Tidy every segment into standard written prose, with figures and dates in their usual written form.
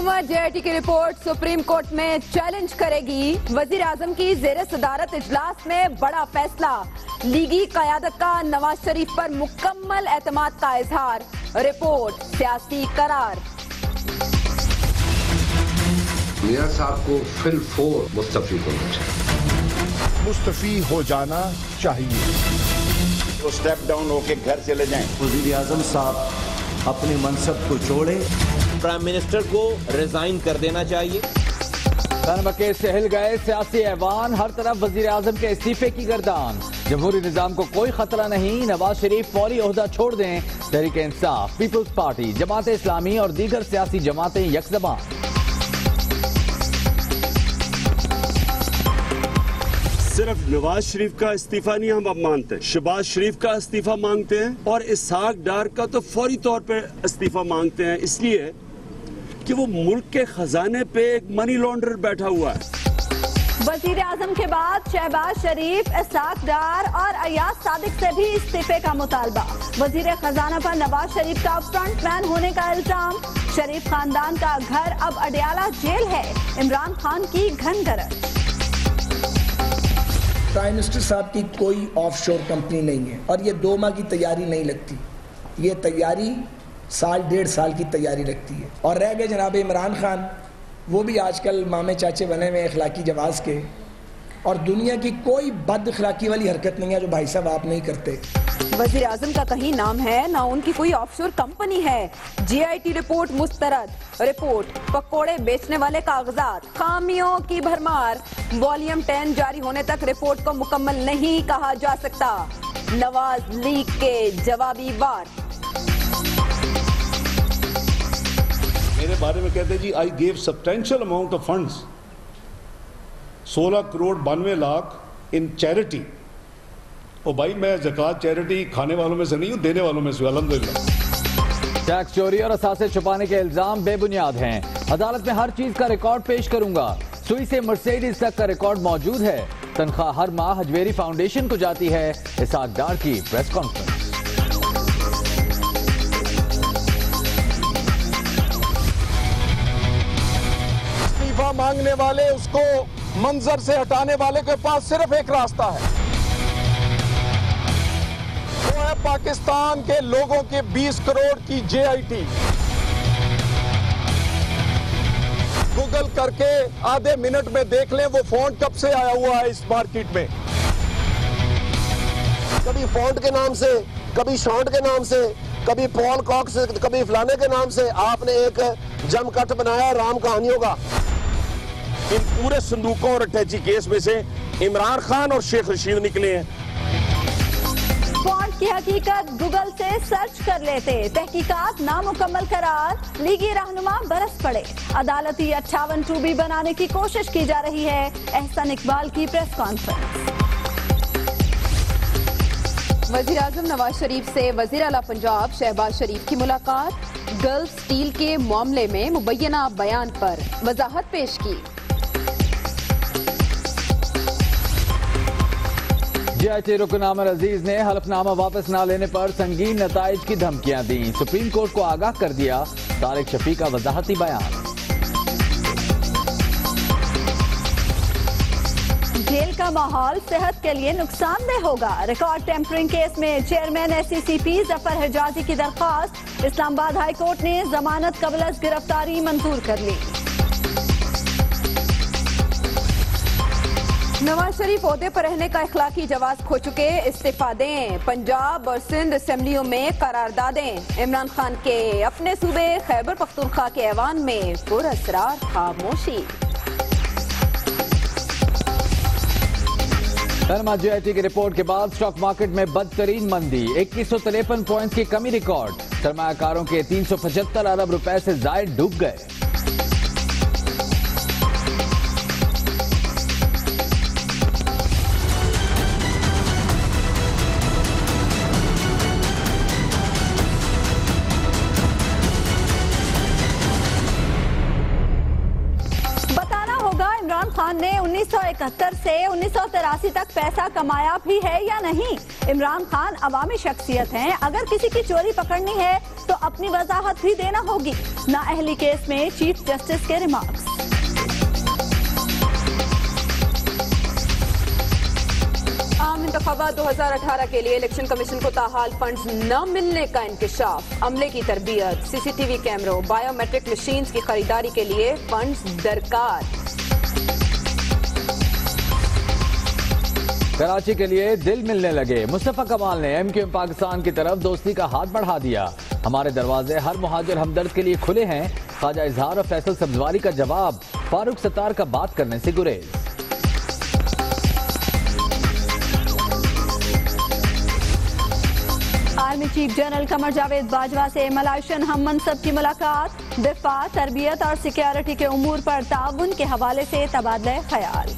हुकूमत जेआईटी की report supreme court में चैलेंज करेगी। वजीर आजम की जेर सदारत इजलास में बड़ा फैसला। लीगी कयादत का नवाज शरीफ पर मुकम्मल एतमाद का इजहार। रिपोर्ट सियासी करार। मियां साहब को फिल फोर मुस्तफी होना चाहिए। मुस्तफी हो जाना चाहिए। वो स्टेप डाउन होके घर चले जाएं। वजीर आजम साहब अपने मनसब को छोड़े। प्राइम मिनिस्टर को रिजाइन कर देना चाहिए। तनबके से हिल गए सियासी ऐवान, हर तरफ वजीर आजम के इस्तीफे की गर्दान। जमहूरी निजाम को कोई खतरा नहीं, नवाज शरीफ फौरी ओहदा छोड़ दें। तहरीक इंसाफ, पीपल्स पार्टी, जमात इस्लामी और दीगर सियासी जमातें यकजबान। सिर्फ नवाज शरीफ का इस्तीफा नहीं हम अब मानते हैं, शहबाज शरीफ का इस्तीफा मांगते हैं और इसहाक डार का तो फौरी तौर पे इस्तीफा मांगते हैं, इसलिए कि वो मुल्क के खजाने पे एक मनी लॉन्ड्रर बैठा हुआ है। वजीर आजम के बाद शहबाज शरीफ, इसहाक डार और अयाज सादिक से भी इस्तीफे का मुतालबा। वजीर खजाना पर नवाज शरीफ का फ्रंटमैन होने का इल्जाम। शरीफ खानदान का घर अब अडयाला जेल है। इमरान खान की घन गरज। प्राइम मिनिस्टर साहब की कोई ऑफशोर कंपनी नहीं है और ये 2 माह की तैयारी नहीं लगती, ये तैयारी साल 1.5 साल की तैयारी लगती है। और रह गए जनाब इमरान खान, वो भी आजकल मामे चाचे बने हुए अखलाकी जवाज के, और दुनिया की कोई बद अखलाकी वाली हरकत नहीं है जो भाई साहब आप नहीं करते। वजीर आजम का कहीं नाम है ना उनकी कोई ऑफशोर कंपनी है। जेआईटी रिपोर्ट मुस्तरद। रिपोर्ट पकोड़े बेचने वाले कागजात, खामियों की भरमार। वॉल्यूम 10 जारी होने तक रिपोर्ट को मुकम्मल नहीं कहा जा सकता। नवाज लीग के जवाबी वार। मेरे बारे में कहते जी I gave substantial amount of funds, 16 crore 92 lakh in charity. और भाई मैं ज़कात चैरिटी खाने वालों में से नहीं हूं, देने वालों में से अल्हम्दुलिल्लाह। टैक्स चोरी और असासे छुपाने के इल्जाम बेबुनियाद हैं। अदालत में हर चीज का रिकॉर्ड पेश करूंगा। सुई से मर्सिडीज तक का रिकॉर्ड मौजूद है। तनख्वाह हर माह हजवेरी फाउंडेशन को जाती है। इसहाक डार की प्रेस कॉन्फ्रेंस। इस्तीफा मांगने वाले, उसको मंजर से हटाने वाले के पास सिर्फ एक रास्ता है, वो है पाकिस्तान के लोगों के 20 करोड़ की जेआईटी। गूगल करके आधे मिनट में देख लें वो फॉन्ट कब से आया हुआ है इस मार्केट में। कभी फॉन्ट के नाम से, कभी शॉन्ट के नाम से, कभी पॉल कॉक्स से, कभी फलाने के नाम से आपने एक जम कट बनाया राम कहानियों का। इन पूरे संदूकों और अटैची केस में से इमरान खान और शेख रशीद निकले हैं। फॉन्ट की हकीकत गूगल से सर्च कर लेते। तहकीकात नामुकम्मल करार। लीगी रहनुमा बरस पड़े। अदालती 58(2) बनाने की कोशिश की जा रही है। एहसन इकबाल की प्रेस कॉन्फ्रेंस। वजीर आजम नवाज शरीफ से वजीर आला पंजाब शहबाज शरीफ की मुलाकात। गल्फ स्टील के मामले में मुबैना बयान पर वजाहत पेश की। जेआईटी रुकन आमिर अजीज ने हलफनामा वापस न लेने पर संगीन नताइज की धमकियां दी। सुप्रीम कोर्ट को आगाह कर दिया। तारिक शफी का वजाहती बयान। जेल का माहौल सेहत के लिए नुकसानदेह होगा। रिकॉर्ड टेम्परिंग केस में चेयरमैन एससीसीपी जफर हिजाजी की दरख्वास्त। इस्लामाबाद हाई कोर्ट ने जमानत कबल अज गिरफ्तारी मंजूर कर ली। नवाज शरीफ ओहदे पर रहने का इखलाकी जवाज खो चुके, इस्तीफा दें। पंजाब और सिंध असेंबलियों में करारदादें। इमरान खान के अपने सूबे खैबर पख्तूनख्वा के ऐवान में पुरअसरार खामोशी। जेआईटी की रिपोर्ट के बाद स्टॉक मार्केट में बदतरीन मंदी। 2153 पॉइंट्स की कमी रिकॉर्ड। सरमायाकारों के 375 अरब रुपए से जायद डूब गए। खान ने 1971 से 1983 तक पैसा कमाया भी है या नहीं? इमरान खान अवामी शख्सियत हैं, अगर किसी की चोरी पकड़नी है तो अपनी वजाहत भी देना होगी। नाअहली केस में चीफ जस्टिस के रिमार्क्स। आम इंतखाबात 2018 के लिए इलेक्शन कमीशन को ताहाल फंड्स न मिलने का इंकशाफ, अमले की तरबियत, सीसीटीवी कैमरों, बायोमेट्रिक मशीन्स की खरीदारी के लिए फंड्स दरकार। कराची के लिए दिल मिलने लगे। मुस्तफा कमाल ने एमक्यूएम पाकिस्तान की तरफ दोस्ती का हाथ बढ़ा दिया। हमारे दरवाजे हर मुहाजिर हमदर्द के लिए खुले हैं। ख्वाजा इजहार और फैसल सब्जवारी का जवाब, फारूक सत्तार का बात करने से गुरेज। Army chief general Qamar Javed Bajwa से मलाइशियन हम मनसब की मुलाकात, दिफा, तरबियत और सिक्योरिटी के उमूर पर ताउन के हवाले से तबादला ख्याल।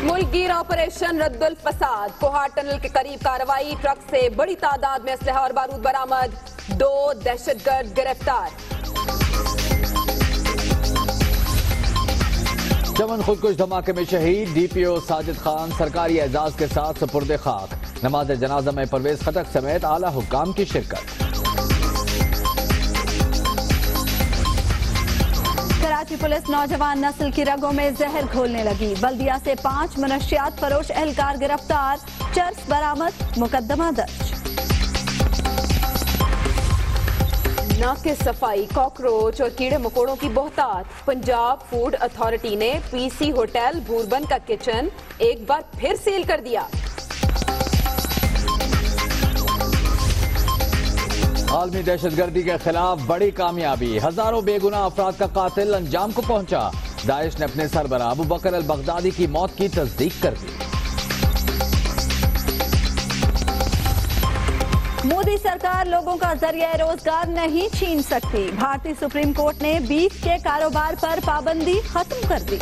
मुल्कगीर ऑपरेशन रद्दुल फसाद, कोहाट टनल के करीब कार्रवाई, ट्रक से बड़ी तादाद में असलहा और बारूद बरामद, 2 दहशतगर्द गिरफ्तार। चमन खुदकुश धमाके में शहीद डीपीओ साजिद खान सरकारी एजाज के साथ सुपुर्द खाक। नमाज जनाजा में परवेज खटक समेत आला हुक्काम की शिरकत। कराची पुलिस नौजवान नस्ल की रगों में जहर घोलने लगी। बल्दिया से 5 मनशियात फरोश एहलकार गिरफ्तार, चर्स बरामद, मुकदमा दर्ज। नाक की सफाई, कॉकरोच और कीड़े मकोड़ों की बहुतात। पंजाब फूड अथॉरिटी ने पीसी होटल भूरबन का किचन एक बार फिर सील कर दिया। आलमी दहशतगर्दी के खिलाफ बड़ी कामयाबी, हजारों बेगुनाह अफराद का कातिल अंजाम को पहुंचा। दाइश ने अपने सरबराह अबू बकर अल बगदादी की मौत की तस्दीक कर दी। मोदी सरकार लोगों का जरिया रोजगार नहीं छीन सकती। भारतीय सुप्रीम कोर्ट ने बीफ के कारोबार पर पाबंदी खत्म कर दी।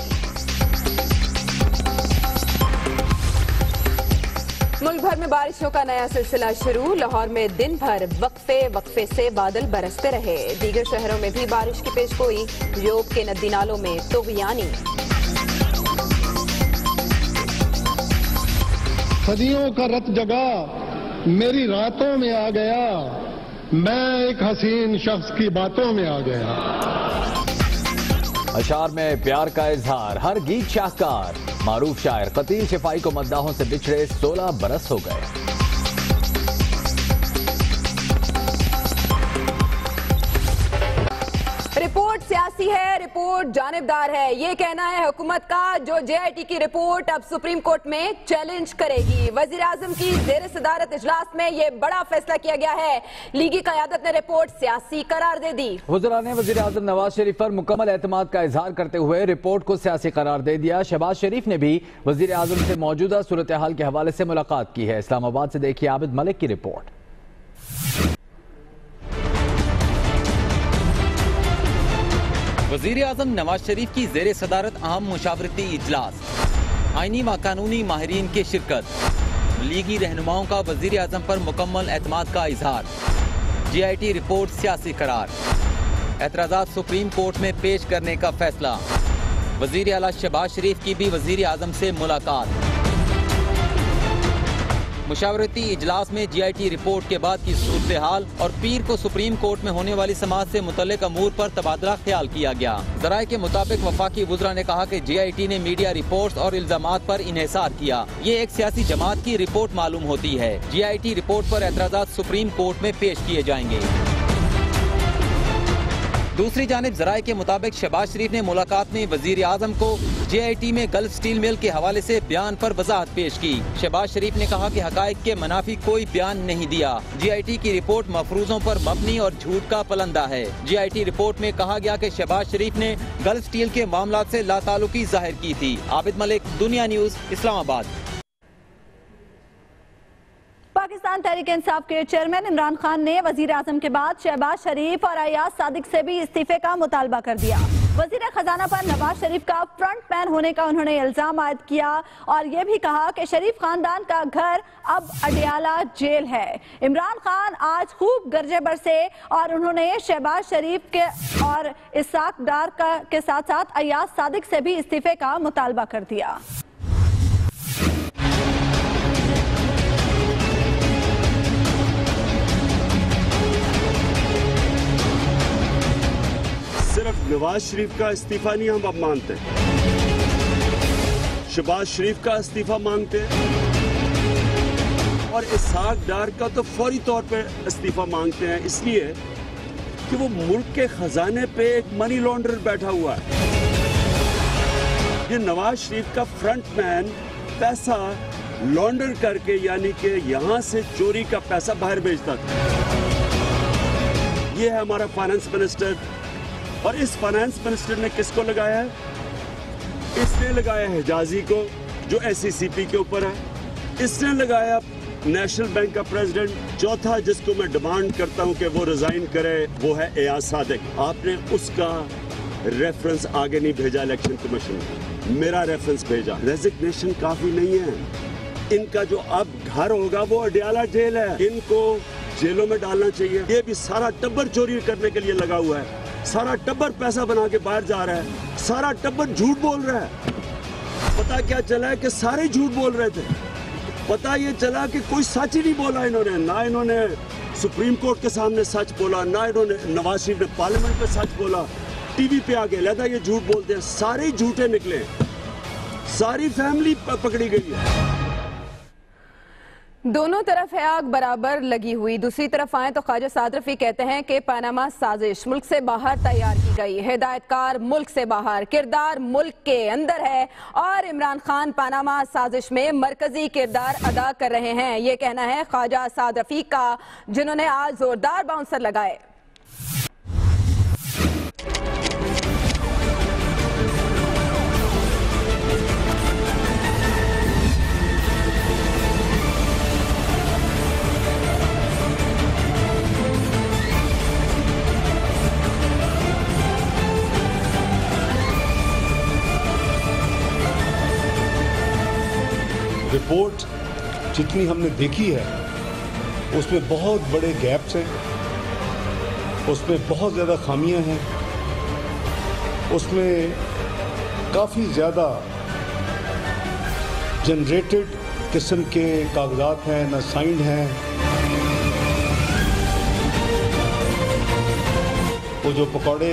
मुल्क भर में बारिशों का नया सिलसिला शुरू। लाहौर में दिन भर वक्फे से बादल बरसते रहे। दीगर शहरों में भी बारिश की पेशगोई। योग के नदी नालों में तुग़यानी। सदियों का रत जगा मेरी रातों में आ गया, मैं एक हसीन शख्स की बातों में आ गया। अशार में प्यार का इजहार, हर गीत शाहकार। मारूफ शायर कतील शिफाई को मद्दाहों से बिछड़े 16 बरस हो गए। रिपोर्ट सियासी है, रिपोर्ट जानिबदार है, ये कहना है हुकूमत का, जो जेआईटी की रिपोर्ट अब सुप्रीम कोर्ट में चैलेंज करेगी। वजीर आजम की जेर सदारत इजलास में ये बड़ा फैसला किया गया है। लीगी क़यादत ने रिपोर्ट सियासी करार दे दी। वज़रा ने वजीर आजम नवाज शरीफ पर मुकम्मल एतमाद का इजहार करते हुए रिपोर्ट को सियासी करार दे दिया। शहबाज शरीफ ने भी वजीर आजम से मौजूदा सूरत हाल के हवाले से मुलाकात की है। इस्लामाबाद से देखिए आबिद मलिक की रिपोर्ट। वज़ीर आज़म नवाज शरीफ की ज़ेर सदारत अहम मुशावरती इजलास, आईनी व कानूनी माहिरीन की शिरकत, लीगी रहनुमाओं का वज़ीर आज़म पर मुकम्मल एतमाद का इजहार, जेआईटी रिपोर्ट सियासी करार, एतराज़ात सुप्रीम कोर्ट में पेश करने का फैसला, वज़ीर आला शहबाज शरीफ की भी वज़ीर आज़म से मुलाकात। मुशावरती इजलास में जीआईटी रिपोर्ट के बाद की सूरत हाल और पीर को सुप्रीम कोर्ट में होने वाली समाअत से मुतल्लिक अमूर पर तबादला ख्याल किया गया। ज़राए के मुताबिक वफाकी वुज़रा ने कहा कि जीआईटी ने मीडिया रिपोर्ट्स और इल्जामात पर इन्हिसार किया। ये एक सियासी जमात की रिपोर्ट मालूम होती है। जीआईटी रिपोर्ट पर एतराज़ात सुप्रीम कोर्ट में पेश किए जाएंगे। दूसरी जानिब ज़राए के मुताबिक शहबाज शरीफ ने मुलाकात में वज़ीर आज़म को जेआईटी में गल्फ स्टील मिल के हवाले से बयान पर वजाहत पेश की। शहबाज शरीफ ने कहा कि हकायक के मनाफी कोई बयान नहीं दिया। जीआईटी की रिपोर्ट मफरूजों पर मबनी और झूठ का पलंदा है। जीआईटी रिपोर्ट में कहा गया कि शहबाज शरीफ ने गल्फ स्टील के मामला से लाताल्लुकी जाहिर की थी। आबिद मलिक, दुनिया न्यूज, इस्लामाबाद। पाकिस्तान तहरीक इंसाफ के चेयरमैन इमरान खान ने वजीर आजम के बाद शहबाज शरीफ और अयाज सादिक से भी इस्तीफे का मुतालबा कर दिया। वजीर खजाना पर नवाज शरीफ का फ्रंट मैन होने का उन्होंने इल्जाम आयद किया और ये भी कहा कि शरीफ खानदान का घर अब अडियाला जेल है। इमरान खान आज खूब गरजे बरसे और उन्होंने शहबाज शरीफ के और इसाक डार के साथ साथ अयाज सादिक से भी इस्तीफे का मुतालबा कर दिया। सिर्फ नवाज शरीफ का इस्तीफा नहीं हम अब मानते, शहबाज शरीफ का इस्तीफा मांगते हैं और इसाक डार का तो फौरी तौर पे इस्तीफा मांगते हैं, इसलिए कि वो मुल्क के खजाने पे एक मनी लॉन्ड्रर बैठा हुआ है। ये नवाज शरीफ का फ्रंट मैन पैसा लॉन्डर करके, यानी कि यहां से चोरी का पैसा बाहर भेजता था। ये है हमारा फाइनेंस मिनिस्टर और इस फाइनेंस मिनिस्टर ने किसको लगाया है? इसने लगाया हिजाजी को जो SCCP के ऊपर है, इसने लगाया नेशनल बैंक का प्रेसिडेंट। चौथा जिसको मैं डिमांड करता हूं कि वो रिजाइन करे वो है अयाज सादिक। आपने उसका रेफरेंस आगे नहीं भेजा इलेक्शन कमीशन में, मेरा रेफरेंस भेजा। रेजिग्नेशन काफी नहीं है, इनका जो अब घर होगा वो अडियाला जेल है, इनको जेलों में डालना चाहिए। ये भी सारा टब्बर चोरी करने के लिए लगा हुआ है, सारा टब्बर पैसा बना के बाहर जा रहा है, सारा टब्बर झूठ बोल रहा है। पता क्या चला है कि सारे झूठ बोल रहे थे, पता ये चला कि कोई सच ही नहीं बोला इन्होंने। ना इन्होंने सुप्रीम कोर्ट के सामने सच बोला, ना इन्होंने नवाज शरीफ ने पार्लियामेंट पे सच बोला, टीवी पे आके लहदा ये झूठ बोलते हैं। सारे झूठे निकले, सारी फैमिली पकड़ी गई है। दोनों तरफ है आग बराबर लगी हुई। दूसरी तरफ आए तो ख्वाजा साद रफी कहते हैं कि पनामा साजिश मुल्क से बाहर तैयार की गई, हिदायतकार मुल्क से बाहर, किरदार मुल्क के अंदर है और इमरान खान पनामा साजिश में मरकजी किरदार अदा कर रहे हैं। ये कहना है ख्वाजा साद रफी का, जिन्होंने आज जोरदार बाउंसर लगाए। रिपोर्ट जितनी हमने देखी है उसमें बहुत बड़े गैप्स हैं, उसमें बहुत ज़्यादा खामियां हैं, उसमें काफ़ी ज़्यादा जनरेटेड किस्म के कागजात हैं, न साइंड हैं। वो जो पकौड़े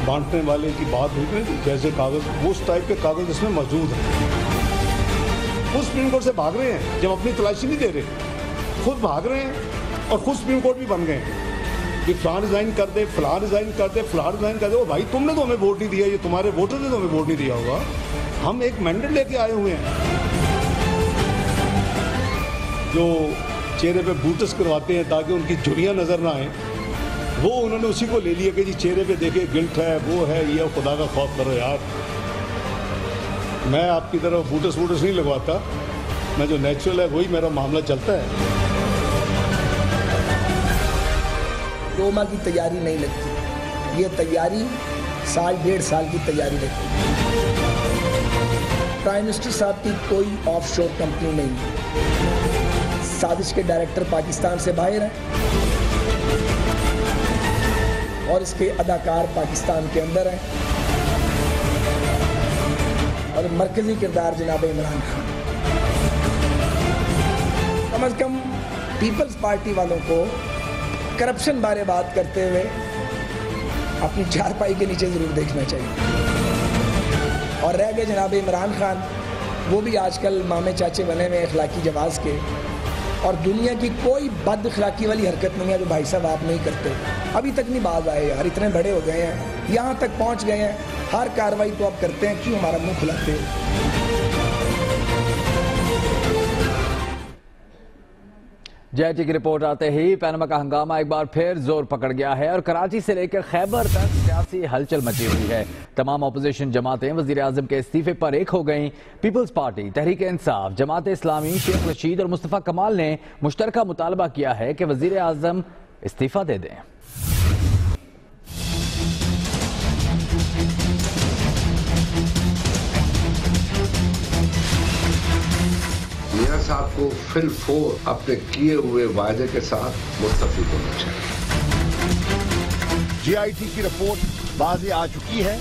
बांटने वाले की बात हुई थी, जैसे कागज, वो उस टाइप के कागज इसमें मौजूद हैं। खुद सुप्रीम कोर्ट से भाग रहे हैं, जब अपनी तलाशी नहीं दे रहे, खुद भाग रहे हैं और खुद सुप्रीम कोर्ट भी बन गए कि फलां रिजाइन कर दे, फलां रिजाइन कर दे, फलां रिजाइन कर दे। ओ भाई, तुमने तो हमें वोट नहीं दिया, ये तुम्हारे वोटर ने तो हमें वोट नहीं दिया होगा। हम एक मैंडेट लेके आए हुए हैं। जो चेहरे पे बूटस करवाते हैं ताकि उनकी झुर्रियां नजर ना आए, वो उन्होंने उसी को ले लिया कि जी चेहरे पे देखे गिल्ट है, वो है, ये, खुदा का खौफ करो यार। मैं आपकी तरफ बूटस नहीं लगवाता, मैं जो नेचुरल है वही मेरा मामला चलता है। 2 माह की तैयारी नहीं लगती, ये तैयारी साल 1.5 साल की तैयारी लगती है। प्राइम मिनिस्टर साहब की कोई ऑफशोर कंपनी नहीं है। साजिश के डायरेक्टर पाकिस्तान से बाहर हैं और इसके अदाकार पाकिस्तान के अंदर हैं और मरकजी किरदार जनाब इमरान खान। कम अज कम पीपल्स पार्टी वालों को करप्शन बारे बात करते हुए अपनी चारपाई के नीचे जरूर देखना चाहिए। और रह गए जनाब इमरान खान, वो भी आजकल मामे चाचे बने हुए अखलाकी जवाज के, और दुनिया की कोई बद अखलाकी वाली हरकत नहीं है जो भाई साहब आप नहीं करते। अभी तक नहीं बाज आए यार, इतने बड़े हो गए हैं, यहाँ तक पहुँच गए हैं, हर कार्रवाई तो आप करते हैं, क्यों हमारा मुंह खुलाते हैं? JIT की रिपोर्ट आते ही पनामा का हंगामा एक बार फिर जोर पकड़ गया है और कराची से लेकर खैबर तक सियासी हलचल मची हुई है। तमाम अपोजिशन जमातें वजीर आजम के इस्तीफे पर एक हो गईं। पीपल्स पार्टी, तहरीक इंसाफ, जमात इस्लामी, शेख रशीद और मुस्तफा कमाल ने मुश्तरका मुतालबा किया है कि वजीर आजम इस्तीफा दे दें। मियां साहब को फिल 4 अपने किए हुए वायदे के साथ मुस्तफी होना चाहिए। जीआईटी की रिपोर्ट बाज़े आ चुकी है,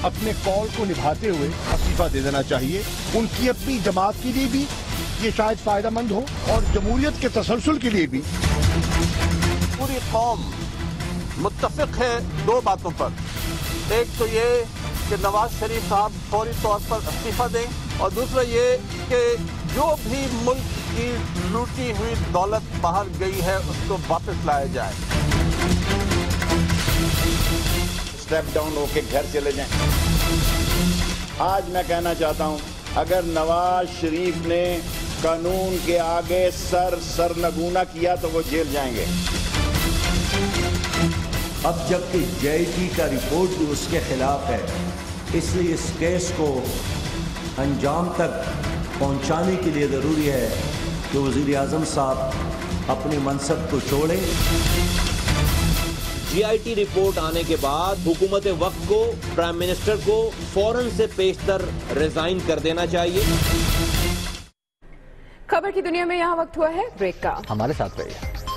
अपने कॉल को निभाते हुए इस्तीफा दे देना चाहिए। उनकी अपनी जमात के लिए भी ये शायद फायदेमंद हो और जमहूरियत के तसलसल के लिए भी। पूरी कौम मुत्तफिक है दो बातों पर, एक तो ये कि नवाज शरीफ साहब फौरी तौर पर इस्तीफा दें और दूसरा ये कि जो भी मुल्क की लूटी हुई दौलत बाहर गई है उसको वापस लाया जाए। स्टेप डाउन होके घर चले जाएं। आज मैं कहना चाहता हूं, अगर नवाज शरीफ ने कानून के आगे सरनगूना किया तो वो जेल जाएंगे। अब जबकि जेआईटी का रिपोर्ट भी उसके खिलाफ है, इसलिए इस केस को अंजाम तक पहुंचाने के लिए ज़रूरी है कि वज़ीर आज़म साहब अपने मनसब को छोड़ें। जीआईटी रिपोर्ट आने के बाद हुकूमत वक्त को, प्राइम मिनिस्टर को फौरन से पेशतर रिजाइन कर देना चाहिए। खबर की दुनिया में यहाँ वक्त हुआ है ब्रेक का। हमारे साथ रहिए।